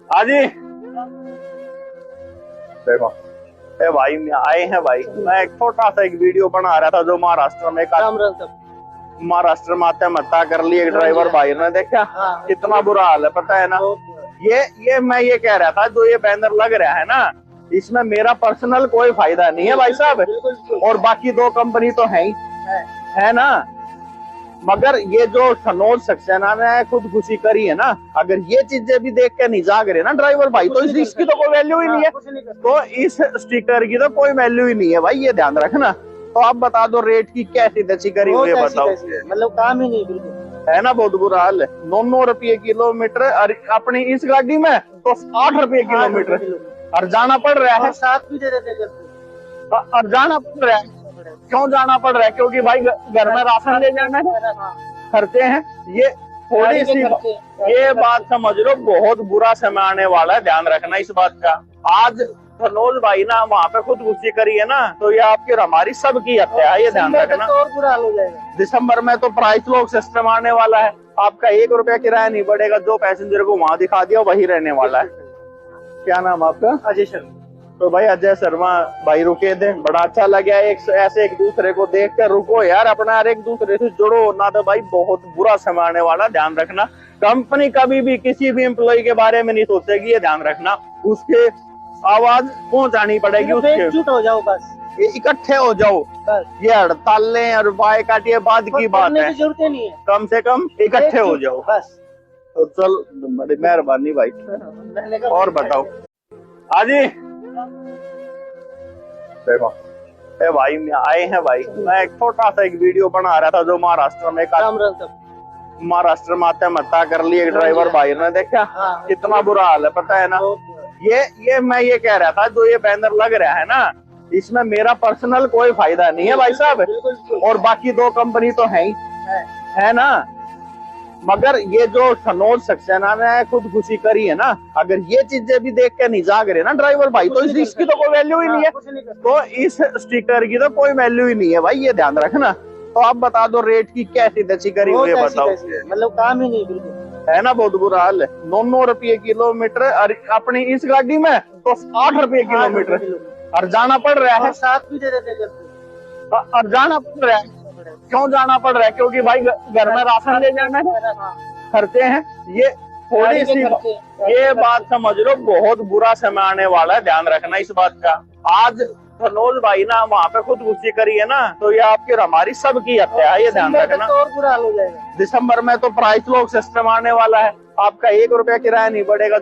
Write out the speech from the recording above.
हाँ जी देखो, ए भाई आए हैं भाई। मैं एक छोटा सा एक वीडियो बना रहा था जो महाराष्ट्र में महाराष्ट्र में आत्महत्या कर ली एक ड्राइवर भाई ने, देखा कितना बुरा हाल है पता है ना। ये मैं ये कह रहा था जो ये बैनर लग रहा है ना, इसमें मेरा पर्सनल कोई फायदा नहीं है भाई साहब, और बाकी दो कंपनी तो है ही है ना। मगर ये जो सनोज सक्सेना ने खुदकुशी करी है ना, अगर ये चीजें भी देख के नहीं जाग रहे ना ड्राइवर भाई, तो इसकी तो कोई वैल्यू ही नहीं है। तो इस स्टिकर की तो कोई वैल्यू ही नहीं है भाई, ये ध्यान रखना। तो आप बता दो रेट की कैसी तैसी करी हुई है बताओ। मतलब काम ही नहीं बिल्कुल है ना, बहुत बुरा हाल है। 9 रुपये किलोमीटर अपनी इस गाड़ी में तो 8 रुपये किलोमीटर और जाना पड़ रहा है। साथ भी दे देते और जाना पड़ रहा है, क्यों जाना पड़ रहा है? क्योंकि भाई घर में राशन ले जाना है, खर्चे हैं। ये थोड़ी सी ये बात समझ लो, बहुत बुरा समय आने वाला है, ध्यान रखना इस बात का। आज सनोज भाई ना वहाँ पे खुदकुशी करी है ना, तो ये आपकी हमारी सबकी हत्या है, ये ध्यान रखना। और बुरा हाल हो जाएगा। दिसंबर में तो प्राइस लॉक सिस्टम आने वाला है, आपका 1 रुपया किराया नहीं बढ़ेगा, जो पैसेंजर को वहां दिखा दिया वही रहने वाला है। क्या नाम आपका? अजय शर्मा। तो भाई अजय शर्मा भाई रुके थे, बड़ा अच्छा लगा एक ऐसे एक दूसरे को देख कर। रुको यार, अपना एक दूसरे से जुड़ो ना, तो भाई बहुत बुरा समय आने वाला, ध्यान रखना। कंपनी कभी भी किसी भी एम्प्लॉय के बारे में नहीं सोचेगी, ये ध्यान रखना। उसके आवाज पहुंचानी पड़ेगी, उसके एकजुट हो जाओ बस, इकट्ठे हो जाओ बस। ये हड़तालें और बायकॉट ये बाद की बात है, जरूरत नहीं है, कम से कम इकट्ठे हो जाओ बस। तो चल, बड़ी मेहरबानी भाई। और बताओ। हाँ जी देखो, ए भाई आए हैं भाई। मैं एक छोटा सा एक वीडियो बना रहा था जो महाराष्ट्र में आत्महत्या कर ली एक ड्राइवर भाई ने, देखा कितना बुरा हाल है पता है ना। ये मैं ये कह रहा था जो ये बैनर लग रहा है ना, इसमें मेरा पर्सनल कोई फायदा नहीं है भाई साहब, और बाकी दो कंपनी तो है ही है ना। मगर ये जो सनोज सक्सेना ने खुदकुशी करी है ना, अगर ये चीजें भी देख के नहीं जाग रहे ना ड्राइवर भाई, तो इसकी तो कोई वैल्यू ही नहीं है। तो इस स्टिकर की तो कोई वैल्यू ही नहीं है भाई, ये ध्यान रखना। तो आप बता दो रेट की कैसी तैसी करी हुई है बताओ। मतलब काम ही नहीं बिल्कुल, है ना, बहुत बुरा हाल है। 9 रुपये किलोमीटर अपनी इस गाड़ी में तो 8 रुपये किलोमीटर और जाना पड़ रहा है। साथ भी दे देते और जाना पड़ रहा है, क्यों जाना पड़ रहा है? क्योंकि भाई घर में राशन ले जाना है, खर्चे हैं। ये थोड़ी सी ये बात समझ लो, बहुत बुरा समय आने वाला है, ध्यान रखना इस बात का। आज सनोज भाई ना वहाँ पे खुदकुशी करी है ना, तो ये आपकी हमारी सबकी हत्या है, ये ध्यान रखना। और बुरा हाल हो जाएगा। दिसंबर में तो प्राइस लॉक सिस्टम आने वाला है, आपका 1 रुपया किराया नहीं बढ़ेगा।